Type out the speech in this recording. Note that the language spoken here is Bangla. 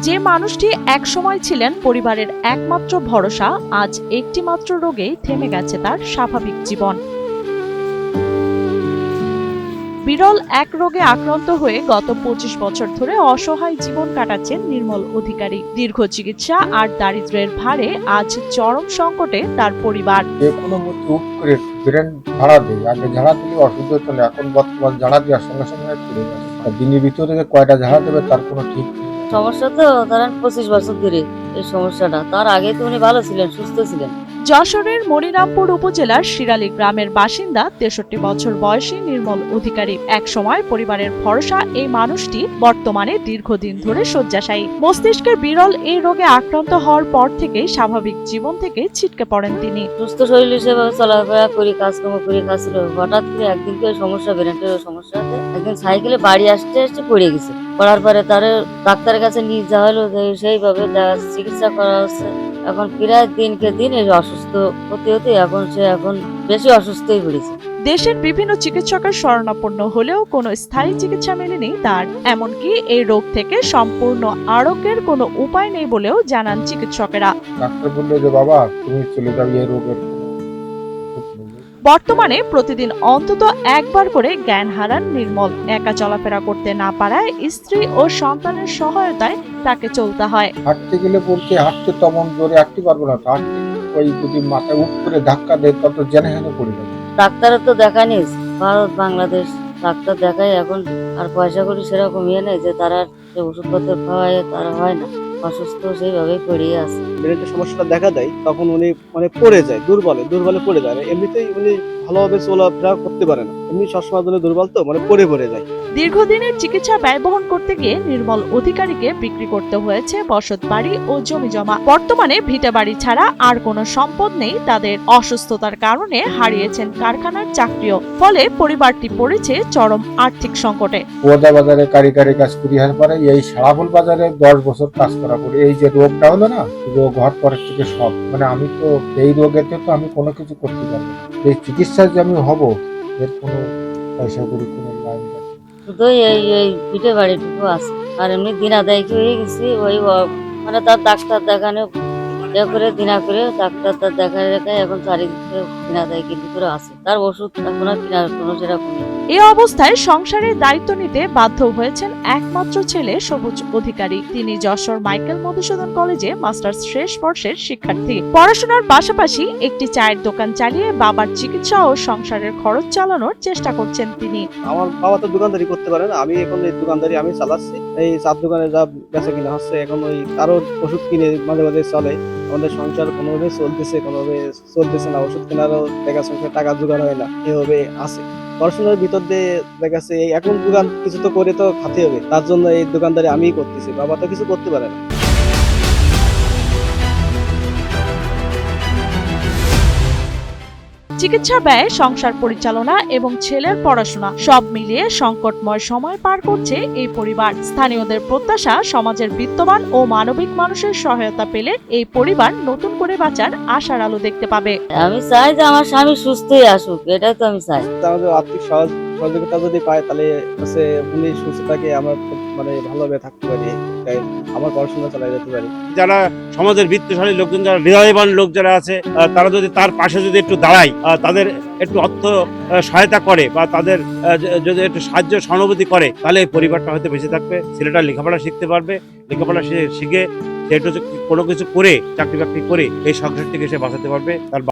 যে মানুষটি একসময় ছিলেন পরিবারের একমাত্র ভরসা, আজ একটিমাত্র রোগেই থেমে গেছে তার স্বাভাবিক জীবন। বিরল এক রোগে আক্রান্ত হয়ে গত ২৫ বছর ধরে অসহায় জীবন কাটাচ্ছেন নির্মল অধিকারী। দীর্ঘ চিকিৎসা আর দারিদ্র্যের ভারে আজ চরম সংকটে তার পরিবার। যে কোনো মুহূর্তে হুট করে ব্রেন ঝাড়া দেয়, আগে ঝাড়া দিলে অসুবিধা হতো না, এখন বর্তমান ঝাড়া দেওয়ার সঙ্গে সঙ্গে পড়ে গেছে। আর দিনের ভিতর থেকে কয়টা ঝাড়া দেবে তার কোনো ঠিক নেই। সমস্যা তো ধরেন 25 বছর ধরে এই সমস্যাটা। তার আগে তো উনি ভালো ছিলেন, সুস্থ ছিলেন। যশোরের মনিরামপুর উপজেলার শিরালী গ্রামের বাসিন্দা ৬৩ বছর বয়সী নির্মল অধিকারী। একসময় পরিবারের ভরসা এই মানুষটি বর্তমানে দীর্ঘদিন ধরে শয্যাশায়ী। মস্তিষ্কের বিরল এই রোগে আক্রান্ত হওয়ার পর থেকে স্বাভাবিক জীবন থেকে ছিটকে পড়েন তিনি। সুস্থ শরীর হিসেবে চলাফেরা করি, কাজকর্ম করি, খাচ্ছিল। হঠাৎ করে একদিনকে সমস্যা, ব্রেনের সমস্যা আছে। একদিন সাইকেলে বাড়ি আসতে আসতে পড়ে গেছে। পড়ার পরে তার ডাক্তারের কাছে নিয়ে যাওয়া হলো, সেইভাবে চিকিৎসা করা হচ্ছে। এখন প্রায় দিনকে দিন এই অসুস্থ হতে হতে এখন বেশি অসুস্থই পড়েছে। দেশের বিভিন্ন চিকিৎসকের শরণাপন্ন হলেও কোনো স্থায়ী চিকিৎসা মেলেনি তার। এমনকি এই রোগ থেকে সম্পূর্ণ আরোগ্যের কোনো উপায় নেই বলেও জানান চিকিৎসকেরা। ডাক্তার বললো যে বাবা তুমি চলে যাও, এই রোগের কোনো ওষুধ নেই। বর্তমানে প্রতিদিন অন্তত একবার করে জ্ঞান হারান নির্মল। একা চলাফেরা করতে না পারায় স্ত্রী ও সন্তানের সহায়তায় তাকে চলতে হয়। হাঁটতে গেলে বলছে হাঁটতে তেমন জোরে হাঁটতে পারবো না, হাঁটতে ওই যদি মাথায় উঠ করে ধাক্কা দেয় তত জেনে হেনে পড়ে যাবে। ডাক্তারও তো দেখানি, ভারত বাংলাদেশ ডাক্তার দেখায়। এখন আর পয়সা করি সেরকম ইয়ে নেই যে তারা যে ওষুধপত্র খাওয়ায়, তারা হয় না, অসুস্থ সেইভাবেই পড়িয়ে আছে। ব্রেনের সমস্যাটা দেখা দেয় তখন উনি মানে পড়ে যায়, দুর্বলে পড়ে যায়। এমনিতেই উনি ভালোভাবে চলাফেরা করতে পারে না, এমনি সবসময় জন্য দুর্বল, তো মানে পড়ে যায়। দীর্ঘদিনের চিকিৎসা ব্যয় বহন করতে গিয়ে নির্মল অধিকারীকে বিক্রি করতে হয়েছে বসত বাড়ি ও জমি জমা। বর্তমানে ভিটে বাড়ি ছাড়া আর কোনো সম্পদ নেই তাদের। অসুস্থতার কারণে হারিয়েছেন কারখানার চাকরিও। ফলে পরিবারটি পড়েছে চরম আর্থিক সংকটে। ওদা বাজারে কারিগরি কাজ করি হওয়ার পরে এই সারাফুল বাজারে 10 বছর কাজ করা পরে এই যে রোগটা হলো না, রোগ হওয়ার পরের থেকে সব মানে আমি তো এই রোগেতে তো আমি কোনো কিছু করতে পারবো না। এই চিকিৎসা যে আমি হব এর কোনো পয়সা করি কোনো লাইন নেই। শুধু এই পিঠে বাড়িটুকু আছে। আর এমনি দিন আদায় হয়ে গেছি। মানে তার ডাক্তার দেখানো করে দিনা করে ডাক্তার তার দেখায় রেখায় এখন চারিদিকে দিন আদায় কিন্তু করে আছে। তার ওষুধ এখন আর কেনার কোনো সেরকম নেই। এই অবস্থায় সংসারের দায়িত্ব নিতে বাধ্য হয়েছেন একমাত্র ছেলে সবুজ অধিকারী। তিনি যশোর মাইকেল মধুসূদন কলেজে মাস্টার্স শেষ বর্ষের শিক্ষার্থী। পড়াশোনার পাশাপাশি একটি চায়ের দোকান চালিয়ে বাবার চিকিৎসা ও সংসারের খরচ চালানোর চেষ্টা করছেন তিনি। আমার বাবা তো দোকানদারি করতে পারে না, আমি এখন এই দোকানদারি আমি চালাচ্ছি। এই চার দোকানে যা বেচা কিনা হচ্ছে, এখন ওই কারোর ওষুধ কিনে মাঝে মাঝে চলে। আমাদের সংসার কোনোভাবে চলতেছে না, ওষুধ কেনারও দেখা সংসার টাকা জোগাড় হয় না, এভাবে আছে। পড়াশোনার ভিতর দিয়ে দেখা যাচ্ছে এই এখন দোকান কিছু তো করে তো খাতে হবে, তার জন্য এই দোকানদারি আমিই করতেছি, বাবা তো কিছু করতে পারে না। চিকিৎসা ব্যয়, সংসার পরিচালনা এবং ছেলের পড়াশোনা সব মিলিয়ে সংকটময় সময় পার করছে এই পরিবার। স্থানীয়দের প্রত্যাশা, সমাজের বিত্তবান ও মানবিক মানুষের সহায়তা পেলে এই পরিবার নতুন করে বাঁচার আশার আলো দেখতে পাবে। আমি চাই যে আমার স্বামী সুস্থই আসুক, এটাই তো আমি চাই। আমাদের আর্থিক সহযোগিতা যদি পায় তাহলে হচ্ছে উনি সুস্থ থাকে, আমরা মানে ভালোভাবে থাকতে পারি, আমার পড়াশোনা চালাই যেতে পারি। যারা সমাজের বিত্তশালী লোকজন, যারা হৃদয়বান লোক যারা আছে, তারা যদি তার পাশে যদি একটু দাঁড়ায়, তাদের একটু অর্থ সহায়তা করে বা তাদের যদি একটু সাহায্য সহানুভূতি করে, তাহলে এই পরিবারটা হয়তো বেঁচে থাকবে। ছেলেটা লেখাপড়া শিখতে পারবে, লেখাপড়া শিখে সে একটু কোনো কিছু করে চাকরি বাকরি করে এই সংসারটিকে সে বাঁচাতে পারবে। তার